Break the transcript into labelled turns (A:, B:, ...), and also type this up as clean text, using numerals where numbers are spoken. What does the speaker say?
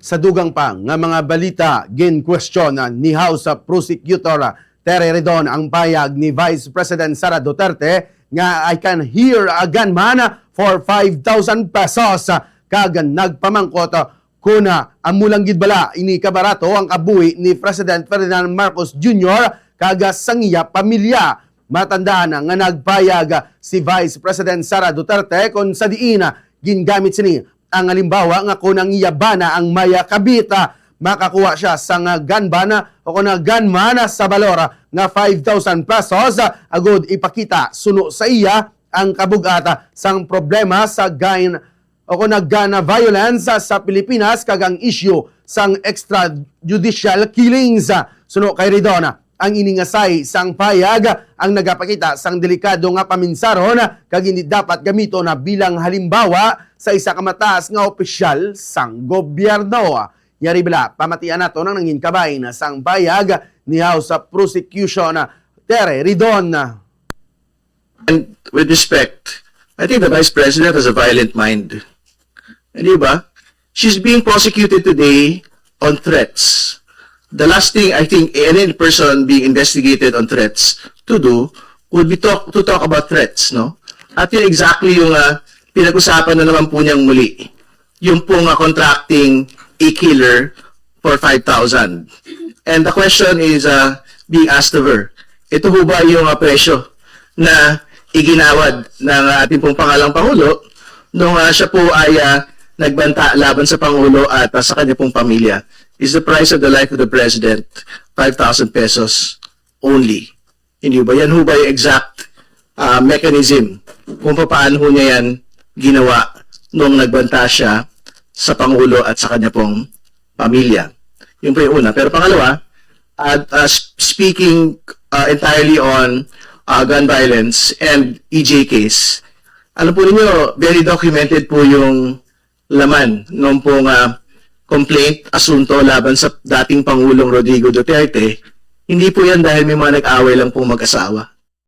A: Sa dugang pa nga mga balita, gin-question ni House Prosecutor Tere Redon ang payag ni Vice President Sara Duterte nga I can hear a gunman for 5,000 pesos. Kag nagpamangkot kuna amulang gidbala ini kabarato ang kabuhi ni President Ferdinand Marcos Jr. kag sangiya pamilya. Matandaan nga nagpayag si Vice President Sara Duterte kung sa diin gingamit sini ang halimbawa nga kung ang iyabana ang maya kabita makakuha siya sa nga gunman o kung gunman sa balor nga 5,000 pesos agud ipakita suno sa iya ang kabugata sang problema sa gun o kung gun violence sa Pilipinas kag ang issue sang extrajudicial killings. Suno kay Redon ang iningasay sang payag ang nagapakita sang delikado nga paminsaron kag hindi dapat gamito na bilang halimbawa sa isa ka mataas nga opisyal sang gobyerno. Yari bala, pamatian nato nang nangin kabay na sang payag ni House Prosecution Tere Redon.
B: And with respect, I think the Vice President has a violent mind. Di ba? She's being prosecuted today on threats. The last thing I think any person being investigated on threats to do would be to talk about threats, no? At yun exactly yung pinag-usapan na naman po niyang muli. Yung pong contracting a killer for 5,000. And the question is being asked of her, ito ho ba yung presyo na iginawad ng ating pong pangalang Pangulo nung siya po ay nagbanta laban sa Pangulo at sa kanya pong pamilya? Is the price of the life of the President 5,000 pesos only? Hindi ba? Yan ho ba yung exact mechanism kung paano ho niya yan ginawa nung nagbanta siya sa Pangulo at sa kanya pong pamilya? Yung po yung una. Pero pangalawa, speaking entirely on gun violence and EJ case, alam po ninyo, very documented po yung laman nung pong complaint, asunto laban sa dating Pangulong Rodrigo Duterte. Hindi po yan dahil may mga nag-away lang pong mag-asawa.